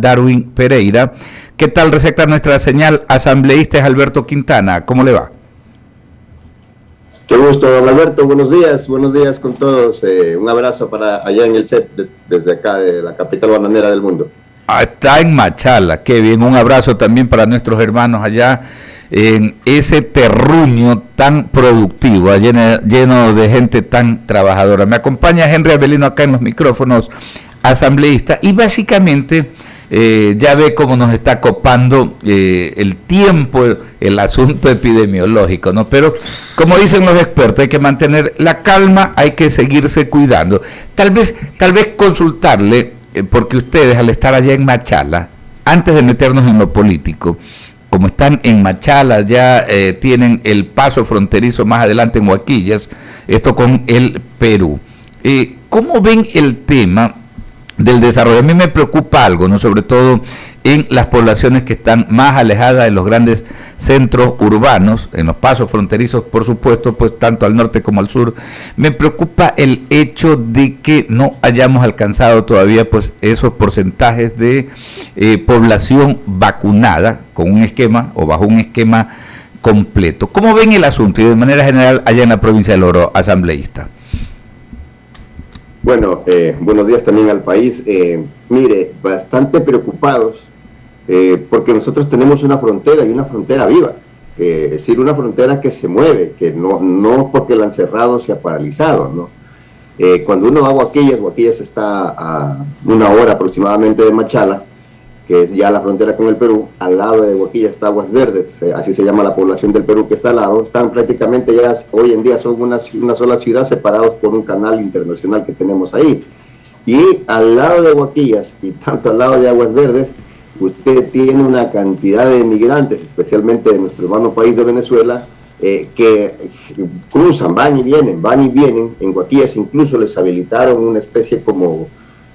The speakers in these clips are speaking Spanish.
Darwin Pereira. ¿Qué tal receta nuestra señal asambleísta es Alberto Quintana? ¿Cómo le va? Qué gusto, don Alberto. Buenos días con todos. Un abrazo para allá en el set, desde acá, de la capital bananera del mundo. Está en Machala, qué bien. Un abrazo también para nuestros hermanos allá en ese terruño tan productivo, lleno de gente tan trabajadora. Me acompaña Henry Avelino acá en los micrófonos, asambleísta, y básicamente ya ve cómo nos está copando el tiempo, el asunto epidemiológico, ¿no? Pero como dicen los expertos, hay que mantener la calma, hay que seguirse cuidando. Tal vez consultarle, porque ustedes al estar allá en Machala, antes de meternos en lo político, como están en Machala, ya tienen el paso fronterizo más adelante en Huaquillas, esto con el Perú. ¿Cómo ven el tema del desarrollo? A mí me preocupa algo, ¿no? Sobre todo en las poblaciones que están más alejadas de los grandes centros urbanos, en los pasos fronterizos, por supuesto, pues tanto al norte como al sur. Me preocupa el hecho de que no hayamos alcanzado todavía pues esos porcentajes de población vacunada con un esquema o bajo un esquema completo. ¿Cómo ven el asunto y de manera general allá en la provincia del Oro, asambleísta? Bueno, buenos días también al país. Mire, bastante preocupados porque nosotros tenemos una frontera y una frontera viva, es decir, una frontera que se mueve, que no porque la han cerrado se ha paralizado, ¿no? Cuando uno va a Huaquillas está a 1 hora aproximadamente de Machala, que es ya la frontera con el Perú. Al lado de Huaquillas está Aguas Verdes, así se llama la población del Perú que está al lado. Están prácticamente ya, hoy en día son una sola ciudad, separados por un canal internacional que tenemos ahí. Y al lado de Huaquillas y tanto al lado de Aguas Verdes, usted tiene una cantidad de migrantes, especialmente de nuestro hermano país de Venezuela, que cruzan, van y vienen. En Huaquillas incluso les habilitaron una especie como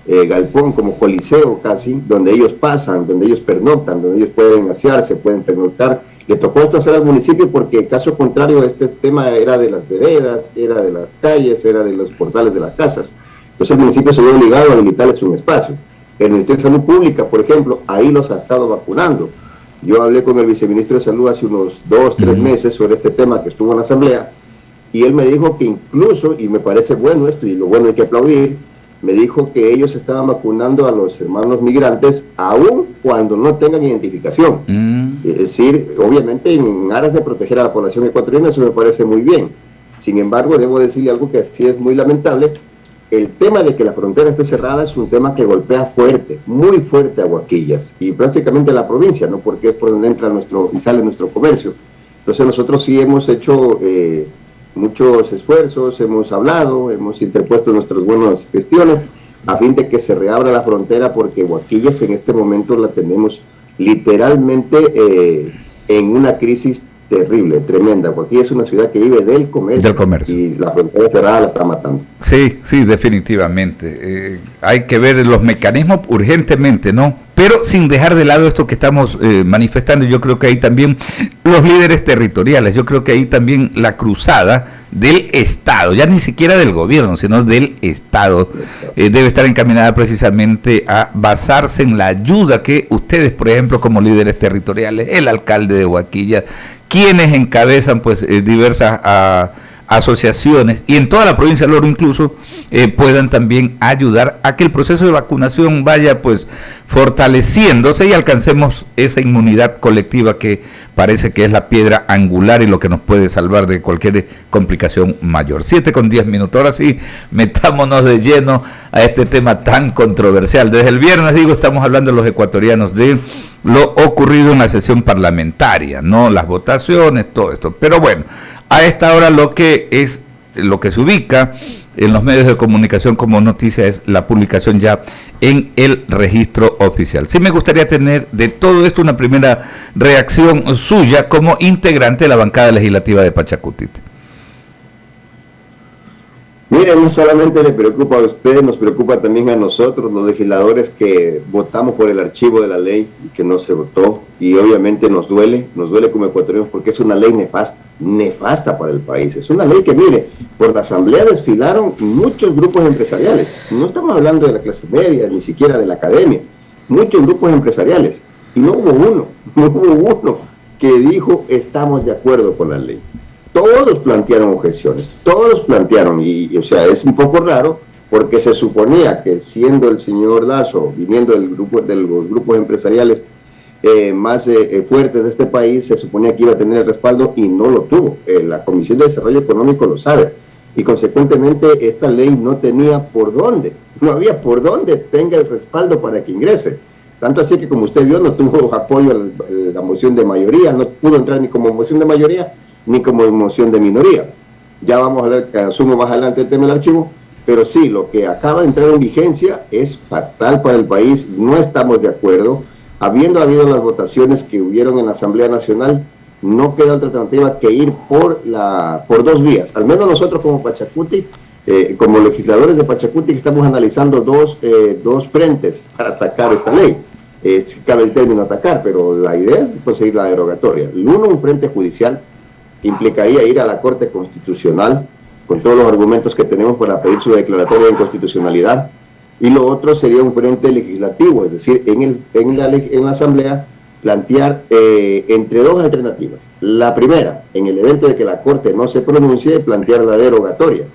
galpón, como coliseo casi, donde ellos pasan, donde ellos pernoctan, donde ellos pueden asearse, pueden pernoctar. Le tocó esto hacer al municipio porque, caso contrario, este tema era de las veredas, era de las calles, era de los portales de las casas. Entonces el municipio se vio obligado a habilitarles un espacio. El Ministerio de Salud Pública, por ejemplo, ahí los ha estado vacunando. Yo hablé con el viceministro de Salud hace unos 2-3 meses sobre este tema que estuvo en la asamblea, y él me dijo que incluso, y me parece bueno esto, y lo bueno hay que aplaudir, me dijo que ellos estaban vacunando a los hermanos migrantes aún cuando no tengan identificación. Es decir, obviamente en aras de proteger a la población ecuatoriana, eso me parece muy bien. Sin embargo, debo decirle algo que sí es muy lamentable. El tema de que la frontera esté cerrada es un tema que golpea fuerte, muy fuerte a Huaquillas y prácticamente a la provincia, ¿no? Porque es por donde entra y sale nuestro comercio. Entonces nosotros sí hemos hecho muchos esfuerzos, hemos hablado, hemos interpuesto nuestras buenas gestiones a fin de que se reabra la frontera, porque Huaquillas en este momento la tenemos literalmente en una crisis terrible, tremenda. Huaquillas es una ciudad que vive del comercio. Y la frontera cerrada la está matando. Sí, definitivamente. Hay que ver los mecanismos urgentemente, ¿no? Pero sin dejar de lado esto que estamos manifestando. Yo creo que ahí también los líderes territoriales, yo creo que ahí también la cruzada del Estado, ya ni siquiera del gobierno, sino del Estado, debe estar encaminada precisamente a basarse en la ayuda que ustedes, por ejemplo, como líderes territoriales, el alcalde de Huaquillas, quienes encabezan pues diversas asociaciones y en toda la provincia del Oro incluso puedan también ayudar a que el proceso de vacunación vaya pues fortaleciéndose y alcancemos esa inmunidad colectiva que parece que es la piedra angular y lo que nos puede salvar de cualquier complicación mayor. 7:10. Ahora sí, metámonos de lleno a este tema tan controversial. Desde el viernes, estamos hablando los ecuatorianos de lo ocurrido en la sesión parlamentaria, ¿no? Las votaciones, todo esto. Pero bueno, a esta hora lo que se ubica en los medios de comunicación como noticia es la publicación ya en el registro oficial. Sí me gustaría tener de todo esto una primera reacción suya como integrante de la bancada legislativa de Pachacutit. Mire, no solamente le preocupa a usted, nos preocupa también a nosotros, los legisladores que votamos por el archivo de la ley y que no se votó, y obviamente nos duele como ecuatorianos porque es una ley nefasta para el país. Es una ley que, mire, por la asamblea desfilaron muchos grupos empresariales, no estamos hablando de la clase media, ni siquiera de la academia, muchos grupos empresariales, y no hubo uno que dijo estamos de acuerdo con la ley. Todos plantearon objeciones, todos plantearon, y o sea, es un poco raro, porque se suponía que siendo el señor Lasso, viniendo de los grupos empresariales más fuertes de este país, se suponía que iba a tener el respaldo y no lo tuvo. La Comisión de Desarrollo Económico lo sabe, y consecuentemente esta ley no tenía por dónde, no había por dónde tenga el respaldo para que ingrese. Tanto así que, como usted vio, no tuvo apoyo a la moción de mayoría, no pudo entrar ni como moción de mayoría ni como moción de minoría. Ya vamos a ver, que asumo más adelante el tema del archivo, pero sí, lo que acaba de entrar en vigencia es fatal para el país, no estamos de acuerdo. Habiendo habido las votaciones que hubieron en la Asamblea Nacional, no queda otra alternativa que ir por dos vías. Al menos nosotros como Pachacuti, como legisladores de Pachacuti, estamos analizando dos frentes para atacar esta ley. Si cabe el término atacar, pero la idea es conseguir la derogatoria. El uno, un frente judicial, que implicaría ir a la Corte Constitucional con todos los argumentos que tenemos para pedir su declaratoria de inconstitucionalidad, y lo otro sería un frente legislativo, es decir, en la Asamblea plantear entre dos alternativas. La primera, en el evento de que la Corte no se pronuncie, plantear la derogatoria.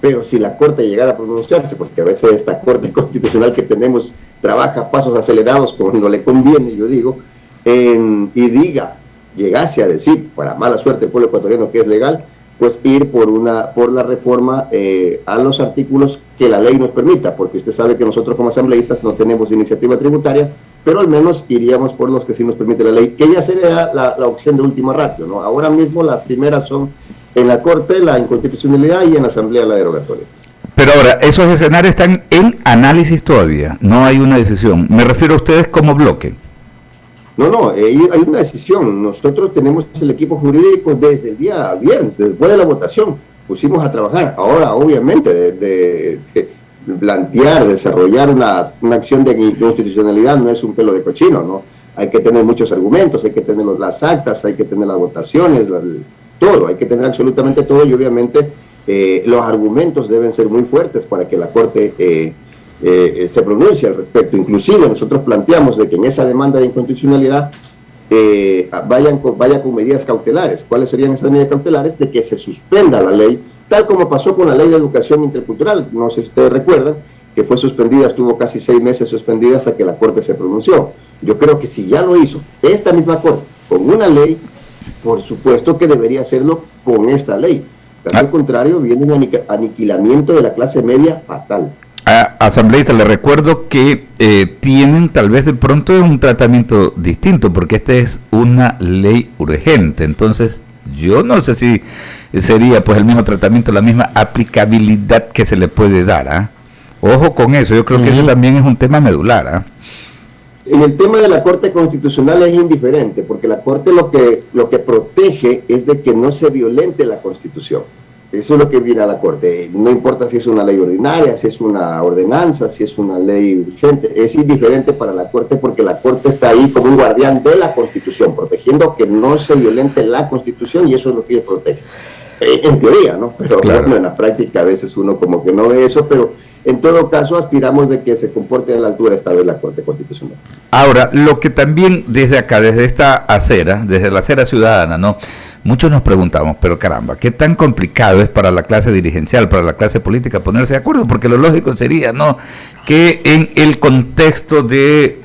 Pero si la Corte llegara a pronunciarse, porque a veces esta Corte Constitucional que tenemos trabaja a pasos acelerados cuando le conviene, yo digo, y llegase a decir, para mala suerte del pueblo ecuatoriano, que es legal, pues ir por la reforma a los artículos que la ley nos permita, porque usted sabe que nosotros como asambleístas no tenemos iniciativa tributaria, pero al menos iríamos por los que sí nos permite la ley, que ya sería la opción de última ratio, ¿no? Ahora mismo las primeras son en la Corte la inconstitucionalidad y en la Asamblea la derogatoria. Pero ahora, esos escenarios están en análisis todavía, no hay una decisión. Me refiero a ustedes como bloque. No, hay una decisión. Nosotros tenemos el equipo jurídico desde el día viernes, después de la votación, pusimos a trabajar. Ahora, obviamente, de plantear, desarrollar una acción de inconstitucionalidad no es un pelo de cochino, ¿no? Hay que tener muchos argumentos, hay que tener las actas, hay que tener las votaciones, todo, hay que tener absolutamente todo, y obviamente los argumentos deben ser muy fuertes para que la Corte se pronuncie al respecto. Inclusive nosotros planteamos de que en esa demanda de inconstitucionalidad vaya con medidas cautelares. ¿Cuáles serían esas medidas cautelares? De que se suspenda la ley, tal como pasó con la ley de educación intercultural. No sé si ustedes recuerdan que fue suspendida, estuvo casi 6 meses suspendida hasta que la Corte se pronunció. Yo creo que si ya lo hizo esta misma Corte con una ley, por supuesto que debería hacerlo con esta ley. Al contrario, viene un aniquilamiento de la clase media fatal. Asambleísta, le recuerdo que tienen tal vez de pronto un tratamiento distinto, porque esta es una ley urgente. Entonces, yo no sé si sería pues el mismo tratamiento, la misma aplicabilidad que se le puede dar. Ojo con eso, yo creo que eso también es un tema medular. En el tema de la Corte Constitucional es indiferente, porque la Corte lo que protege es de que no se violente la Constitución. Eso es lo que viene a la Corte. No importa si es una ley ordinaria, si es una ordenanza, si es una ley urgente, es indiferente para la Corte, porque la Corte está ahí como un guardián de la Constitución, protegiendo que no se violente la Constitución, y eso es lo que ellos protegen. En teoría, ¿no? Pero claro, bueno, en la práctica a veces uno como que no ve eso, pero en todo caso aspiramos de que se comporte a la altura esta vez la Corte Constitucional. Ahora, lo que también desde acá, desde esta acera, desde la acera ciudadana, ¿no? Muchos nos preguntamos, pero caramba, ¿qué tan complicado es para la clase dirigencial, para la clase política ponerse de acuerdo? Porque lo lógico sería, ¿no?, que en el contexto de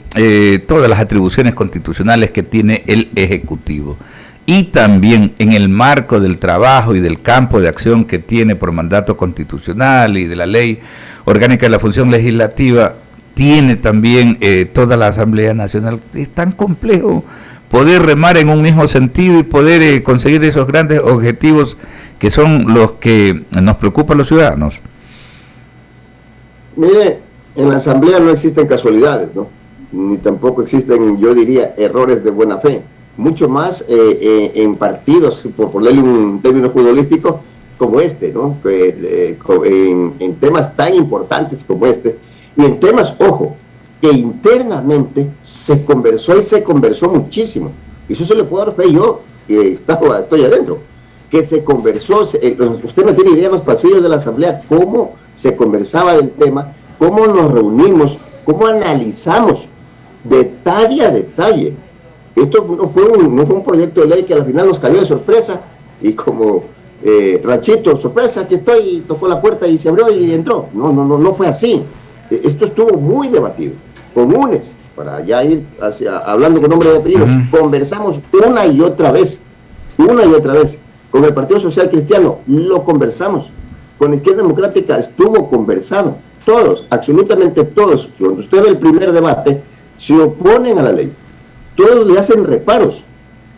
todas las atribuciones constitucionales que tiene el Ejecutivo, y también en el marco del trabajo y del campo de acción que tiene por mandato constitucional y de la ley orgánica de la función legislativa, tiene también toda la Asamblea Nacional. Es tan complejo poder remar en un mismo sentido y poder conseguir esos grandes objetivos que son los que nos preocupan a los ciudadanos. Mire, en la Asamblea no existen casualidades, ¿no? Ni tampoco existen, yo diría, errores de buena fe. Mucho más en partidos, por ponerle un término futbolístico, como este, ¿no? En temas tan importantes como este, y en temas, ojo, que internamente se conversó muchísimo. Y eso se le puedo dar fe, yo estoy adentro, que se conversó, usted no tiene idea en los pasillos de la Asamblea cómo se conversaba del tema, cómo nos reunimos, cómo analizamos detalle a detalle. Esto no fue un proyecto de ley que al final nos cayó de sorpresa y como Ranchito, sorpresa, aquí estoy, tocó la puerta y se abrió y entró. No fue así. Esto estuvo muy debatido. Comunes, para ya ir hablando con nombre de apellido, conversamos una y otra vez. Con el Partido Social Cristiano lo conversamos. Con la Izquierda Democrática estuvo conversado. Todos, absolutamente todos, cuando usted ve el primer debate, se oponen a la ley. Todos le hacen reparos.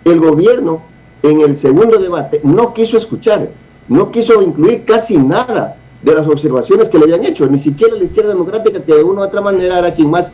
El gobierno, en el segundo debate, no quiso escuchar, no quiso incluir casi nada de las observaciones que le habían hecho, ni siquiera la Izquierda Democrática, que de una u otra manera era quien más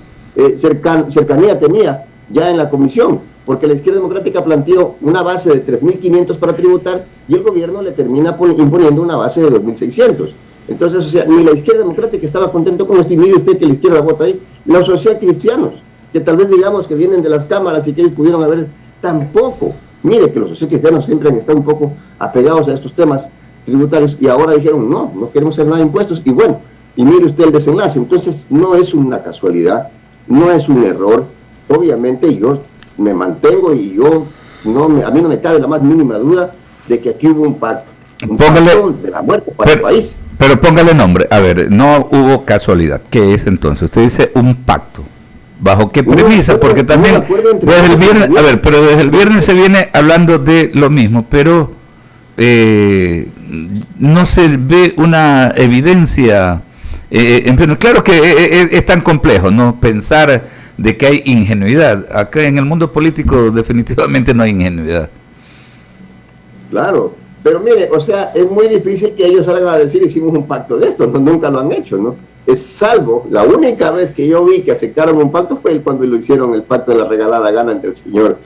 cercanía tenía ya en la comisión, porque la Izquierda Democrática planteó una base de 3.500 para tributar y el gobierno le termina imponiendo una base de 2.600. Entonces, o sea, ni la Izquierda Democrática estaba contento con esto, y mire usted que la izquierda vota ahí, los socialcristianos, que tal vez digamos que vienen de las cámaras y que ellos pudieron haber, tampoco. Mire que los socialcristianos siempre han estado un poco apegados a estos temas tributarios y ahora dijeron, no queremos hacer nada de impuestos, y bueno, y mire usted el desenlace. Entonces, no es una casualidad, no es un error. Obviamente yo me mantengo y a mí no me cabe la más mínima duda de que aquí hubo un pacto de la muerte para el país. Pero póngale nombre. A ver, no hubo casualidad. ¿Qué es entonces? Usted dice un pacto. ¿Bajo qué premisa? Porque también desde el viernes, pero desde el viernes se viene hablando de lo mismo, pero no se ve una evidencia. Claro que es tan complejo, ¿no? Pensar de que hay ingenuidad. Acá en el mundo político definitivamente no hay ingenuidad. Claro, pero mire, o sea, es muy difícil que ellos salgan a decir hicimos un pacto de esto, nunca lo han hecho, ¿no? Es salvo, la única vez que yo vi que aceptaron un pacto fue cuando lo hicieron, el pacto de la regalada gana entre el señor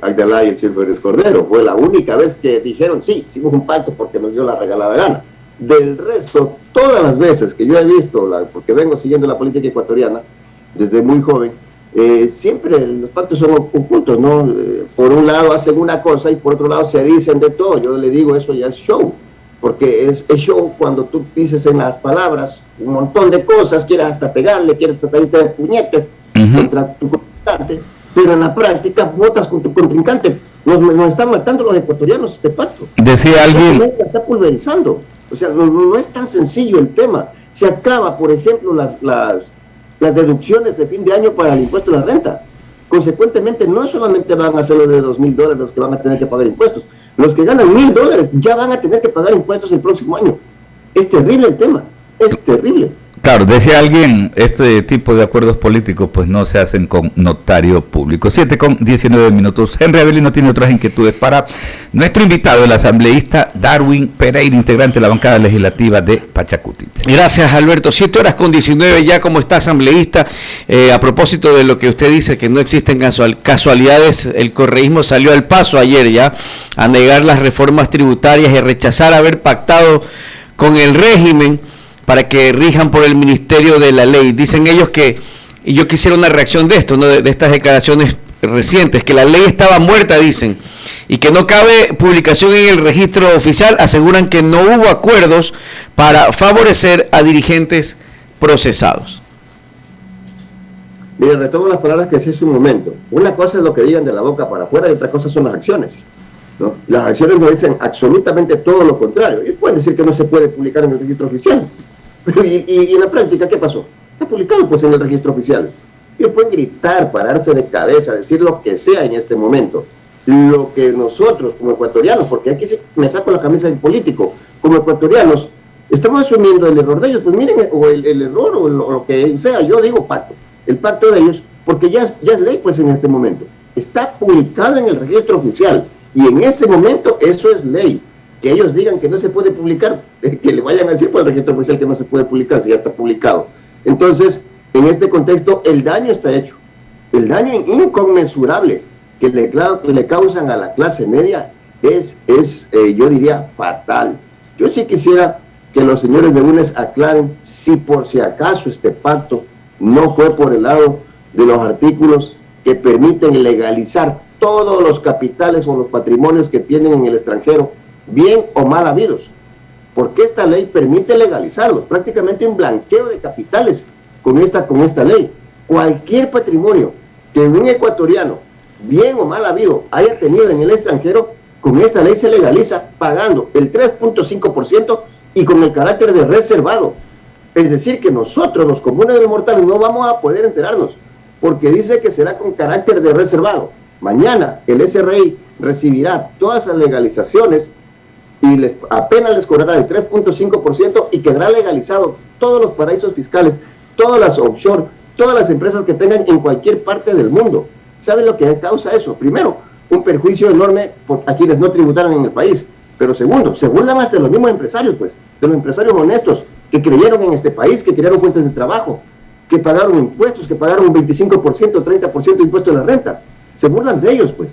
Agdalá y el señor Pérez Cordero. Fue la única vez que dijeron, sí, hicimos un pacto porque nos dio la regalada gana. Del resto, todas las veces que yo he visto, porque vengo siguiendo la política ecuatoriana desde muy joven, siempre los pactos son ocultos, ¿no? Por un lado hacen una cosa y por otro lado se dicen de todo. Yo le digo, eso ya es show, porque es show cuando tú dices en las palabras un montón de cosas, quieres hasta pegarle, quieres hasta irte de puñetes contra tu contrincante, pero en la práctica votas con tu contrincante. Nos están matando los ecuatorianos este pacto. Decía alguien... La está pulverizando. O sea, no es tan sencillo el tema. Se acaba, por ejemplo, las deducciones de fin de año para el impuesto a la renta. Consecuentemente, no solamente van a ser los de $2,000 los que van a tener que pagar impuestos. Los que ganan $1,000 ya van a tener que pagar impuestos el próximo año. Es terrible el tema, es terrible. Claro, decía alguien, este tipo de acuerdos políticos pues no se hacen con notario público. 7:19. Henry Avelino tiene otras inquietudes para nuestro invitado, el asambleísta Darwin Pereira, integrante de la bancada legislativa de Pachacuti. Gracias, Alberto. 7:19 ya como está asambleísta. A propósito de lo que usted dice, que no existen casualidades, el correísmo salió al paso ayer ya a negar las reformas tributarias y a rechazar haber pactado con el régimen para que rijan por el Ministerio de la Ley. Dicen ellos que, y yo quisiera una reacción de esto, ¿no? de estas declaraciones recientes, que la ley estaba muerta, dicen, y que no cabe publicación en el registro oficial. Aseguran que no hubo acuerdos para favorecer a dirigentes procesados. Mire, retomo las palabras que decía hace un momento. Una cosa es lo que digan de la boca para afuera y otra cosa son las acciones, ¿no? Las acciones nos dicen absolutamente todo lo contrario. Y pueden decir que no se puede publicar en el registro oficial. Pero y en la práctica, ¿qué pasó? Está publicado pues en el registro oficial. Ellos pueden gritar, pararse de cabeza, decir lo que sea en este momento. Lo que nosotros, como ecuatorianos, porque aquí sí me saco la camisa del político, como ecuatorianos, estamos asumiendo el error de ellos. Pues miren, o el error, o lo que sea, yo digo pacto. El pacto de ellos, porque ya es ley pues en este momento. Está publicado en el registro oficial. Y en ese momento eso es ley. Que ellos digan que no se puede publicar, que le vayan a decir por el registro oficial que no se puede publicar si ya está publicado. Entonces, en este contexto, el daño está hecho. El daño inconmensurable que le causan a la clase media es yo diría, fatal. Yo sí quisiera que los señores de UNES aclaren si por si acaso este pacto no fue por el lado de los artículos que permiten legalizar todos los capitales o los patrimonios que tienen en el extranjero, bien o mal habidos, porque esta ley permite legalizarlos, prácticamente un blanqueo de capitales con esta ley. cualquier patrimonio que un ecuatoriano, bien o mal habido, haya tenido en el extranjero, con esta ley se legaliza pagando el 3.5% y con el carácter de reservado. Es decir, que nosotros, los comunes de mortales, no vamos a poder enterarnos, porque dice que será con carácter de reservado. Mañana el SRI recibirá todas las legalizaciones y apenas les cobrará el 3.5% y quedará legalizado todos los paraísos fiscales, todas las offshore, todas las empresas que tengan en cualquier parte del mundo. ¿Saben lo que causa eso? Primero, un perjuicio enorme a quienes no tributaron en el país. Pero segundo, se burlan hasta los mismos empresarios, pues, de los empresarios honestos que creyeron en este país, que crearon fuentes de trabajo, que pagaron impuestos, que pagaron un 25%, 30% de impuesto de la renta. Se burlan de ellos, pues.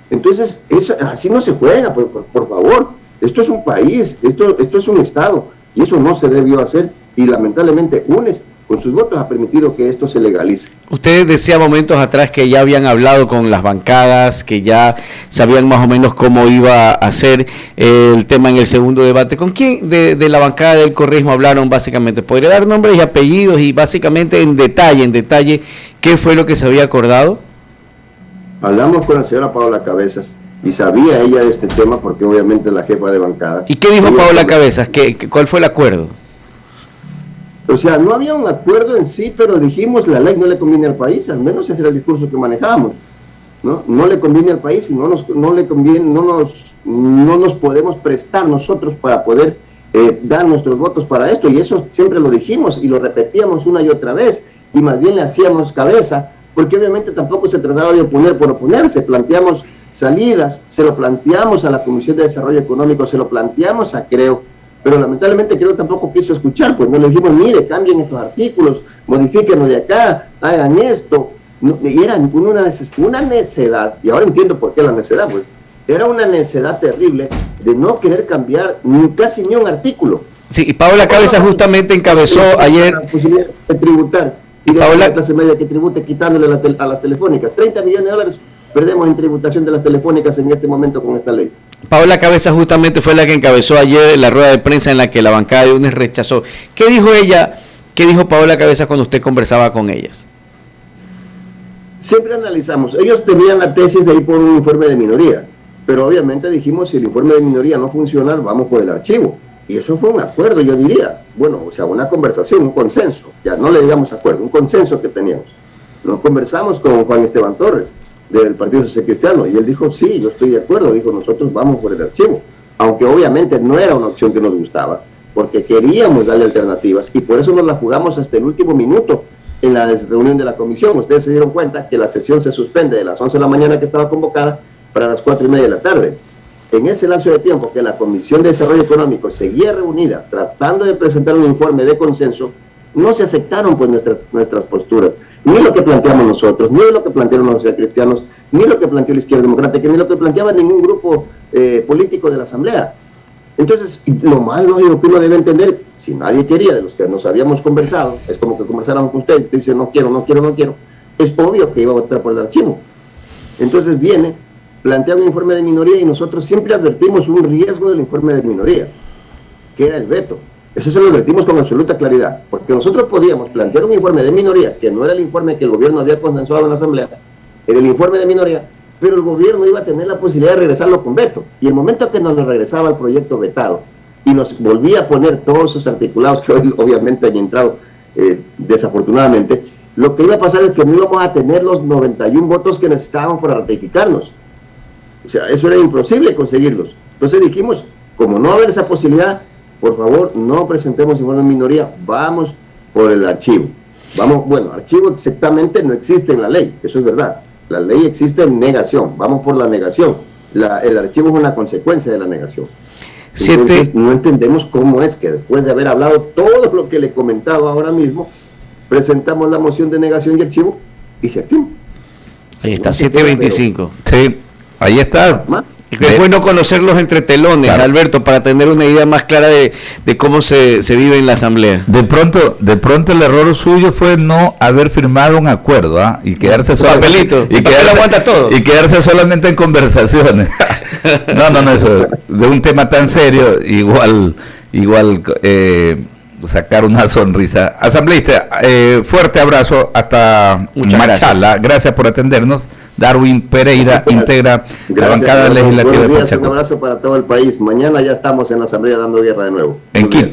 Entonces, así no se juega, por favor. Esto es un país, esto es un Estado, y eso no se debió hacer, y lamentablemente UNES, con sus votos, ha permitido que esto se legalice. Usted decía momentos atrás que ya habían hablado con las bancadas, que ya sabían más o menos cómo iba a ser el tema en el segundo debate. ¿Con quién de la bancada del correísmo hablaron básicamente? ¿Podría dar nombres y apellidos y básicamente en detalle, qué fue lo que se había acordado? Hablamos con la señora Paola Cabezas y sabía ella de este tema porque obviamente es la jefa de bancada. ¿Y qué dijo Paola Cabezas? ¿Cuál fue el acuerdo? O sea, no había un acuerdo en sí, pero dijimos la ley no le conviene al país, al menos ese era el discurso que manejábamos, ¿no? No le conviene al país y no nos podemos prestar nosotros para poder dar nuestros votos para esto, y eso siempre lo dijimos y lo repetíamos una y otra vez, y más bien le hacíamos cabeza, porque obviamente tampoco se trataba de oponer por oponerse, planteamos salidas, se lo planteamos a la Comisión de Desarrollo Económico, se lo planteamos a Creo, pero lamentablemente Creo tampoco quiso escuchar, pues no le dijimos, mire, cambien estos artículos, modifíquenlo de acá, hagan esto, y era una necedad, y ahora entiendo por qué la necedad, pues, era una necedad terrible de no querer cambiar casi ni un artículo. Sí, y Paola Cabezas justamente encabezó ayer... La posibilidad de tributar, y de la clase media que tribute quitándole a las telefónicas, 30 millones de dólares perdemos en tributación de las telefónicas en este momento con esta ley. Paola Cabezas justamente fue la que encabezó ayer la rueda de prensa en la que la bancada de UNES rechazó. ¿Qué dijo ella? ¿Qué dijo Paola Cabezas cuando usted conversaba con ellas? Siempre analizamos. Ellos tenían la tesis de ir por un informe de minoría, pero obviamente dijimos, si el informe de minoría no funciona, vamos por el archivo. Y eso fue un acuerdo, yo diría. Bueno, o sea, una conversación, un consenso. Ya no le digamos acuerdo, un consenso que teníamos. Nos conversamos con Juan Esteban Torres, del Partido Social Cristiano, y él dijo, sí, yo estoy de acuerdo, dijo, nosotros vamos por el archivo, aunque obviamente no era una opción que nos gustaba, porque queríamos darle alternativas, y por eso nos la jugamos hasta el último minuto en la reunión de la comisión. Ustedes se dieron cuenta que la sesión se suspende de las 11 de la mañana que estaba convocada para las 4:30 de la tarde. En ese lapso de tiempo que la Comisión de Desarrollo Económico seguía reunida tratando de presentar un informe de consenso, no se aceptaron pues nuestras posturas, ni lo que planteamos nosotros, ni lo que plantearon los cristianos, ni lo que planteó la izquierda democrática, ni lo que planteaba ningún grupo político de la Asamblea. Entonces, lo más lógico que uno debe entender, si nadie quería de los que nos habíamos conversado, es como que conversáramos con usted, dice no quiero, es obvio que iba a votar por el archivo. Entonces viene, plantea un informe de minoría y nosotros siempre advertimos un riesgo del informe de minoría, que era el veto. Eso se lo advertimos con absoluta claridad, porque nosotros podíamos plantear un informe de minoría, que no era el informe que el gobierno había consensuado en la Asamblea, era el informe de minoría, pero el gobierno iba a tener la posibilidad de regresarlo con veto. Y el momento que nos lo regresaba el proyecto vetado, y nos volvía a poner todos esos articulados que hoy obviamente han entrado desafortunadamente, lo que iba a pasar es que no íbamos a tener los 91 votos que necesitábamos para ratificarnos. O sea, eso era imposible conseguirlos. Entonces dijimos, como no va a haber esa posibilidad, por favor, no presentemos informe de minoría, vamos por el archivo. Archivo exactamente no existe en la ley, eso es verdad. La ley existe en negación, vamos por la negación. El archivo es una consecuencia de la negación. Entonces, no entendemos cómo es que después de haber hablado todo lo que le he comentado ahora mismo, presentamos la moción de negación y archivo y se activa. Ahí está, 725. Sí, ahí está. Es bueno conocerlos entre telones, claro, Alberto, para tener una idea más clara de cómo se vive en la Asamblea. De pronto el error suyo fue no haber firmado un acuerdo, y quedarse solamente y quedarse solamente en conversaciones. No, eso, de un tema tan serio, igual sacar una sonrisa. Asambleísta, fuerte abrazo hasta Machala. Gracias por atendernos. Darwin Pereira integra la bancada legislativa de Pachacuti. Un abrazo para todo el país. Mañana ya estamos en la Asamblea dando guerra de nuevo. En Quito.